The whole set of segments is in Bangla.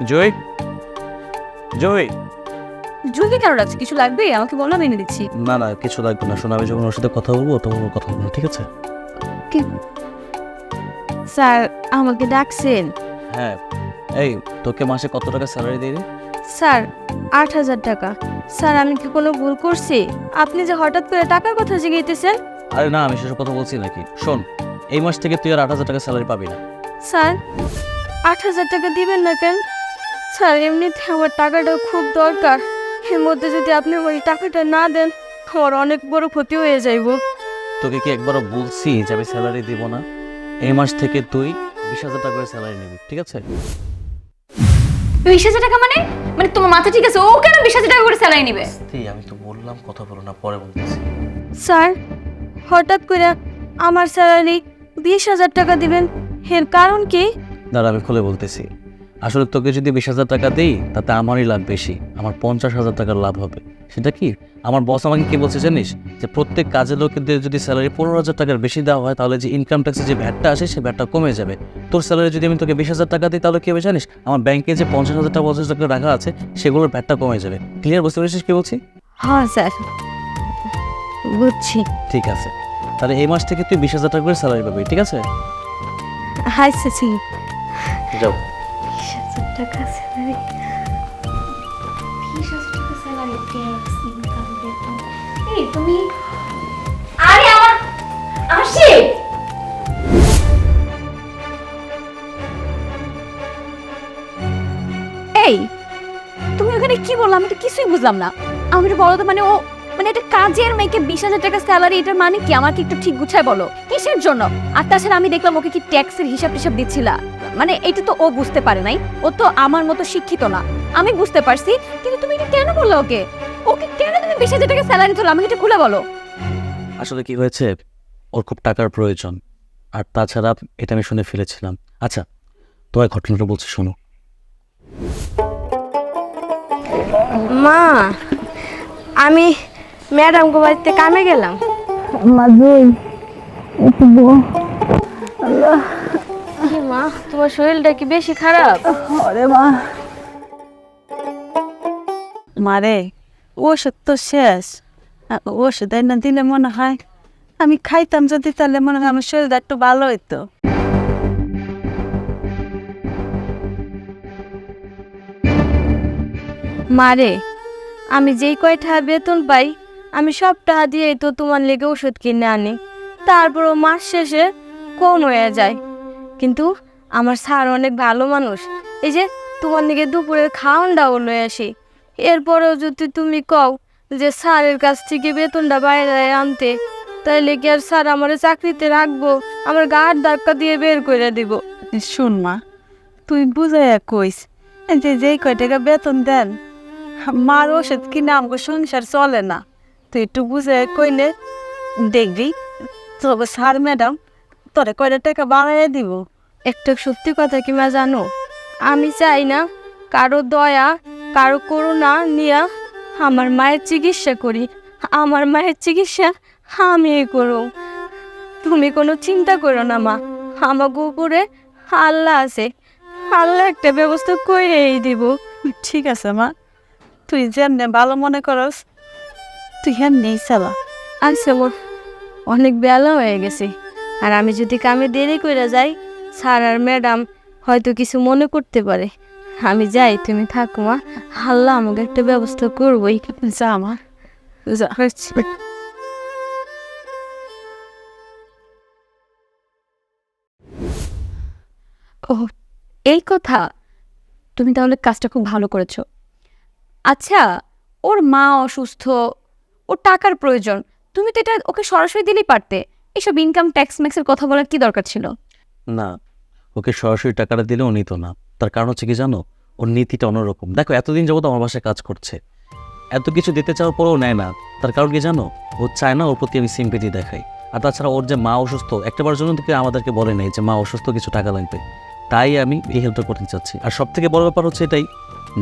জয় জয় জুইকে কেন রাখছি? কিছু লাগবে? আমাকে বলো, আমি এনে দিচ্ছি। না না কিছু লাগবে না, শোনা, আমি যখন ওর সাথে কথা বলবো তখন ওর কথা বলবো, ঠিক আছে? স্যার আমাকে ডাকছেন? হ্যাঁ। এই তোকে মাসে কত টাকা স্যালারি দিয়ে? স্যার 8,000 টাকা। স্যার আমি কি কোনো ভুল করছি? আপনি যে হঠাৎ করে টাকার কথা জিজ্ঞাসতেছেন। আরে না, আমি সেসব কথা বলছি নাকি। শোন, এই মাস থেকে তুই আর 8,000 টাকা স্যালারি পাবি না। স্যার 8,000 টাকা দিবেন না কেন? স্যার এমনিতে আমার টাকাটা খুব দরকার। এর মধ্যে যদি আপনি ওই টাকাটা না দেন আমার অনেক বড় ক্ষতি হয়ে যাইব। তোকে কি একবারও বলছি যে আমি স্যালারি দিব না? এই মাস থেকে তুই 20,000 টাকা করে স্যালারি নিবি, ঠিক আছে? 20,000 টাকা মানে? মানে তোমার মাথা ঠিক আছে? ও কেন 20,000 টাকা করে স্যালারি নিবে? আমি তো বললাম কথা বলো না, পরে বলতেছি। স্যার হঠাৎ করে আমার স্যালারি 20,000 টাকা দিবেন, এর কারণ কি? দাঁড়া, আমি খুলে বলতেছি। আসলে তোকে যদি 20,000 টাকা দেই তাতে আমারই লাভ বেশি, আমার 50,000 টাকার লাভ হবে। সেটা কি, আমার বস আমাকে কি বলছে জানিস? যে প্রত্যেক কাজের লোকেদের যদি স্যালারি 15,000 টাকার বেশি দেওয়া হয় তাহলে যে ইনকাম ট্যাক্সে যে ভ্যাটটা আসে সেই ভ্যাটটা কমে যাবে। তোর স্যালারি যদি আমি তোকে 20,000 টাকা দিই তাহলে কি হবে জানিস? আমার ব্যাংকে যে 50,000 টাকা 50 টাকা রাখা আছে সেগুলোর ভ্যাটটা কমে যাবে। ক্লিয়ার, বুঝতে পেরেছিস কি বলছি? হ্যাঁ স্যার বুঝছি। ঠিক আছে, তাহলে এই মাস থেকে তুই 20,000 টাকা করে স্যালারি পাবি, ঠিক আছে? হাই সিসি। যাও। 20,000 টাকা স্যালারি, 20,000 টাকা স্যালারি, ট্যাক্স, ইনকাম, বেতন। এই তুমি আরে আমার আসি। এই তুমি ওখানে কি বললা? আমি তো কিছুই বুঝলাম না। আমি তো বলো তো, মানে ও মানে একটা কাজের মেয়েকে 20,000 টাকা স্যালারি, এটার মানে কি? আমাকে একটু ঠিক গুছায় বলো, কিসের জন্য? আর তাছাড়া আমি দেখলাম ওকে কি ট্যাক্সের হিসাব টিসাব দিচ্ছিলা, মানে এটা তো ও বুঝতে পারে নাই। ও তো আমার মতো শিক্ষিত না, আমি বুঝতে পারছি। কিন্তু তুমি এটা কেন বললো ওকে? ওকে কেন তুমি 20,000 টাকা স্যালারি দিলো? আমাকে এটা খুলে বলো। আসলে কি হয়েছে, ওর খুব টাকার প্রয়োজন, আর তাছাড়া এটা আমি শুনে ফেলেছিলাম। আচ্ছা, তোমার ঘটনাটা বলছি, শোনো। মা, আমি ম্যাডামকে বাড়িতে কামে গেলাম। কি মা, তোমার শরীরটা কি বেশি খারাপ? মারে ওষুধ তো শেষ। ওষুধ না দিলে মনে হয় আমি খাইতাম, যদি তাহলে মনে হয় আমার শরীরটা একটু ভালো হইতো। মারে, আমি যেই কয়টা বেতন পাই আমি সব টাকা দিয়েই তো তোমার লেগে ওষুধ কিনে আনি, তারপরও মাস শেষে কম হয়ে যায়। কিন্তু আমার স্যার অনেক ভালো মানুষ, এই যে তোমার লেগে দুপুরের খাওয়ানটাও লয়ে আসি। এরপরেও যদি তুমি কও যে স্যারের কাছ থেকে বেতনটা বাইরে আনতে, তাহলে কি আর স্যার আমার চাকরিতে রাখবো? আমার গাড় ধাক্কা দিয়ে বের করে দিব। শুন মা, তুই বুঝাইয়া কইস যে যেই কয় টাকা বেতন দেন মার ওষুধ কিনে আমাকে সংসার চলে না। তুই একটু বুঝাইয়া কইলে দেখবি তবে স্যার ম্যাডাম তোরে কয়টা টাকা বাড়াইয়া দিব। একটা সত্যি কথা কি মা জানো, আমি চাই না কারো দয়া কারো করুণা নিয়ে আমার মায়ের চিকিৎসা করি। আমার মায়ের চিকিৎসা আমি করো, তুমি কোনো চিন্তা করো না মা। আমাকে উপরে আল্লাহ আছে, আল্লাহ একটা ব্যবস্থা করেই দিব। ঠিক আছে মা, তুই যেমনে ভালো মনে করস তুই এমনি চালা। আচ্ছা মা, অনেক বেলা হয়ে গেছে, আর আমি যদি কামে দেরি করে যাই স্যার আর ম্যাডাম হয়তো কিছু মনে করতে পারে। আমি যাই, তুমি থাকো মা, আল্লাহ আমাকে একটা ব্যবস্থা করবোই। যা মা যা। ও এই কথা, তুমি তাহলে কাজটা খুব ভালো করেছো। আচ্ছা, ওর মা অসুস্থ, ওর টাকার প্রয়োজন, তুমি তো এটা ওকে সরাসরি দিলেই পারতে। এসব ইনকাম ট্যাক্স ম্যাক্সের কথা বলার কি দরকার ছিল? না, ওকে সরাসরি টাকাটা দিলেও নিত না। তার কারণ হচ্ছে কি জানো, ওর নীতিটা অন্যরকম। দেখো, এতদিন যাবত আমার বাসায় কাজ করছে, এত কিছু দিতে চাওয়ার পরেও নেয় না। তার কারণ কি জানো, ও চায় না ওর প্রতি আমি সিম্পেথি দেখাই। আর তাছাড়া ওর যে মা অসুস্থ, একটাবার জন্য থেকে আমাদেরকে বলে নেই যে মা অসুস্থ, কিছু টাকা লাগবে, তাই আমি এই হেল্পটা করতে চাচ্ছি। আর সব থেকে বড় ব্যাপার হচ্ছে এটাই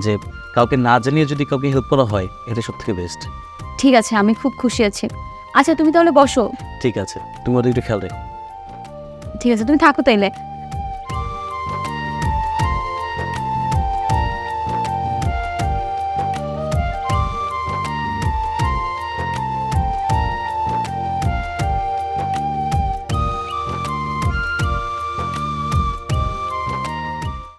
যে কাউকে না জানিয়ে যদি কাউকে হেল্প করা হয়, এটা সব থেকে বেস্ট। ঠিক আছে, আমি খুব খুশি আছি। আচ্ছা তুমি তাহলে বসো। ঠিক আছে, তুমি ওদের একটু খেয়াল রেখো। ঠিক আছে, তুমি থাকো তাইলে।